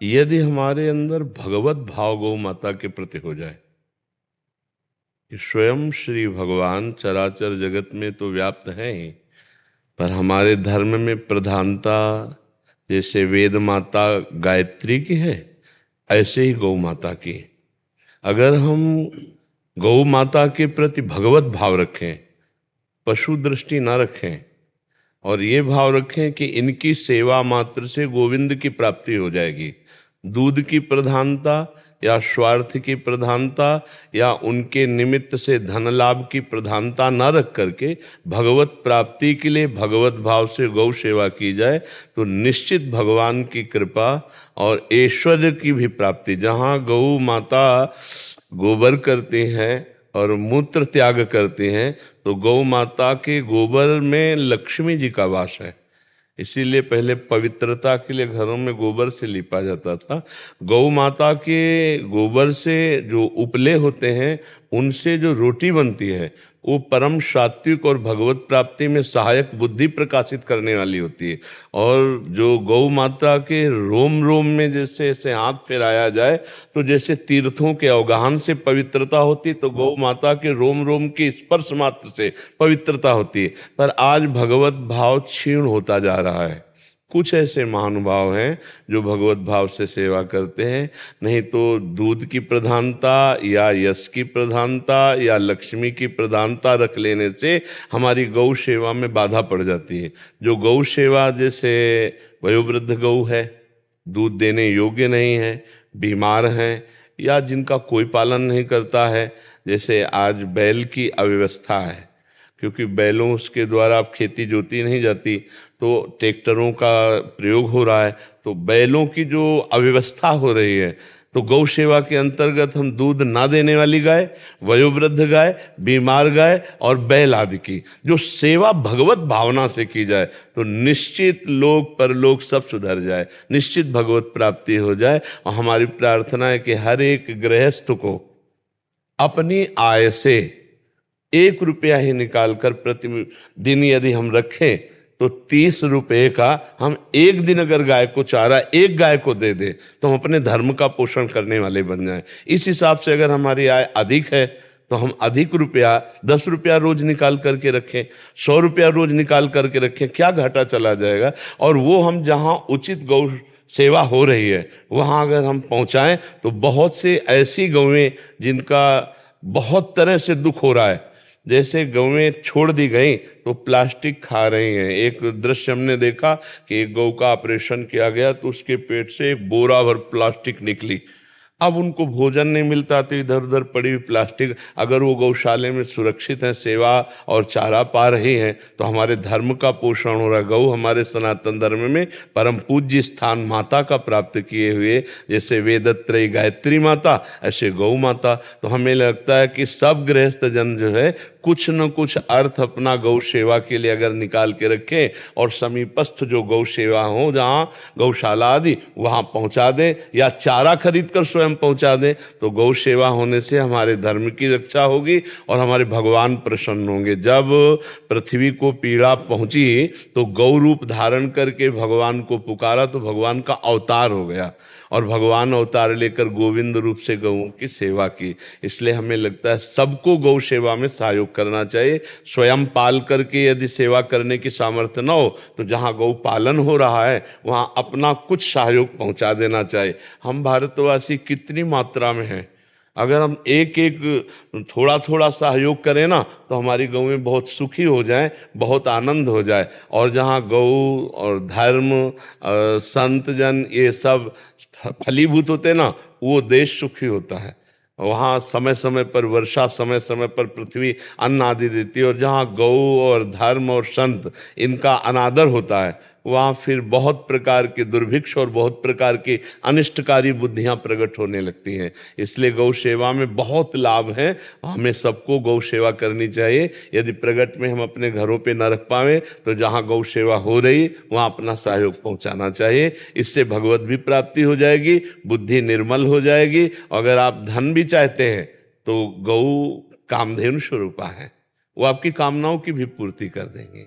यदि हमारे अंदर भगवत भाव गौ माता के प्रति हो जाए कि स्वयं श्री भगवान चराचर जगत में तो व्याप्त हैं ही, पर हमारे धर्म में प्रधानता जैसे वेद माता गायत्री की है, ऐसे ही गौ माता की। अगर हम गौ माता के प्रति भगवत भाव रखें, पशु दृष्टि ना रखें, और ये भाव रखें कि इनकी सेवा मात्र से गोविंद की प्राप्ति हो जाएगी, दूध की प्रधानता या स्वार्थ की प्रधानता या उनके निमित्त से धन लाभ की प्रधानता न रख करके भगवत प्राप्ति के लिए भगवत भाव से गौ सेवा की जाए तो निश्चित भगवान की कृपा और ऐश्वर्य की भी प्राप्ति। जहाँ गौ माता गोबर करती हैं और मूत्र त्याग करते हैं तो गौ माता के गोबर में लक्ष्मी जी का वास है। इसीलिए पहले पवित्रता के लिए घरों में गोबर से लिपा जाता था। गौ माता के गोबर से जो उपले होते हैं उनसे जो रोटी बनती है वो परम सात्विक और भगवत प्राप्ति में सहायक बुद्धि प्रकाशित करने वाली होती है। और जो गौ माता के रोम रोम में जैसे ऐसे हाथ फेराया जाए तो जैसे तीर्थों के अवगाहन से पवित्रता होती, तो गौ माता के रोम रोम के स्पर्श मात्र से पवित्रता होती है। पर आज भगवत भाव क्षीण होता जा रहा है। कुछ ऐसे महानुभाव हैं जो भगवत भाव से सेवा करते हैं, नहीं तो दूध की प्रधानता या यश की प्रधानता या लक्ष्मी की प्रधानता रख लेने से हमारी गौ सेवा में बाधा पड़ जाती है। जो गौ सेवा जैसे वयोवृद्ध गौ है, दूध देने योग्य नहीं है, बीमार हैं, या जिनका कोई पालन नहीं करता है, जैसे आज बैल की अव्यवस्था है, क्योंकि बैलों उसके द्वारा अब खेती जोती नहीं जाती तो ट्रैक्टरों का प्रयोग हो रहा है, तो बैलों की जो अव्यवस्था हो रही है, तो गौ सेवा के अंतर्गत हम दूध ना देने वाली गाय, वयोवृद्ध गाय, बीमार गाय और बैल आदि की जो सेवा भगवत भावना से की जाए तो निश्चित लोक परलोक सब सुधर जाए, निश्चित भगवत प्राप्ति हो जाए। और हमारी प्रार्थना है कि हर एक गृहस्थ को अपनी आय से 1 रुपया ही निकालकर प्रतिदिन यदि हम रखें तो 30 रुपये का हम एक दिन अगर गाय को चारा एक गाय को दे दे तो हम अपने धर्म का पोषण करने वाले बन जाएं। इस हिसाब से अगर हमारी आय अधिक है तो हम अधिक रुपया 10 रुपया रोज निकाल करके रखें, 100 रुपया रोज निकाल करके रखें, क्या घाटा चला जाएगा। और वो हम जहाँ उचित गौ सेवा हो रही है वहाँ अगर हम पहुँचाएँ तो बहुत से ऐसी गौएं जिनका बहुत तरह से दुख हो रहा है, जैसे गौएं छोड़ दी गई तो प्लास्टिक खा रही हैं। एक दृश्य हमने देखा कि एक गौ का ऑपरेशन किया गया तो उसके पेट से एक बोरा भर प्लास्टिक निकली। अब उनको भोजन नहीं मिलता तो इधर उधर पड़ी हुई प्लास्टिक, अगर वो गौशाले में सुरक्षित हैं, सेवा और चारा पा रही हैं तो हमारे धर्म का पोषण हो रहा है। गौ हमारे सनातन धर्म में परम पूज्य स्थान माता का प्राप्त किए हुए, जैसे वेदत्रयी गायत्री माता ऐसे गौ माता। तो हमें लगता है कि सब गृहस्थ जन जो है कुछ न कुछ अर्थ अपना गौ सेवा के लिए अगर निकाल के रखें और समीपस्थ जो गौ सेवा हो जहाँ गौशाला आदि वहाँ पहुँचा दें या चारा खरीद कर स्वयं पहुँचा दें तो गौ सेवा होने से हमारे धर्म की रक्षा होगी और हमारे भगवान प्रसन्न होंगे। जब पृथ्वी को पीड़ा पहुँची तो गौ रूप धारण करके भगवान को पुकारा तो भगवान का अवतार हो गया और भगवान अवतार लेकर गोविंद रूप से गौओं की सेवा की। इसलिए हमें लगता है सबको गौ सेवा में सहयोग करना चाहिए। स्वयं पाल करके यदि सेवा करने की सामर्थ्य न हो तो जहाँ गौ पालन हो रहा है वहाँ अपना कुछ सहयोग पहुँचा देना चाहिए। हम भारतवासी कितनी मात्रा में हैं, अगर हम एक एक थोड़ा थोड़ा सहयोग करें ना तो हमारी गौएं बहुत सुखी हो जाएं, बहुत आनंद हो जाए। और जहाँ गौ और धर्म संत जन ये सब फलीभूत होते ना वो देश सुखी होता है। वहाँ समय समय पर वर्षा, समय समय पर पृथ्वी अन्न आदि देती है। और जहाँ गौ और धर्म और संत इनका अनादर होता है वहाँ फिर बहुत प्रकार के दुर्भिक्ष और बहुत प्रकार की अनिष्टकारी बुद्धियाँ प्रकट होने लगती हैं। इसलिए गौ सेवा में बहुत लाभ है, हमें सबको गौ सेवा करनी चाहिए। यदि प्रगट में हम अपने घरों पे न रख पाएँ तो जहाँ गौ सेवा हो रही वहाँ अपना सहयोग पहुँचाना चाहिए। इससे भगवत भी प्राप्ति हो जाएगी, बुद्धि निर्मल हो जाएगी। अगर आप धन भी चाहते हैं तो गौ कामधेनु स्वरूपा है, वो आपकी कामनाओं की भी पूर्ति कर देंगे।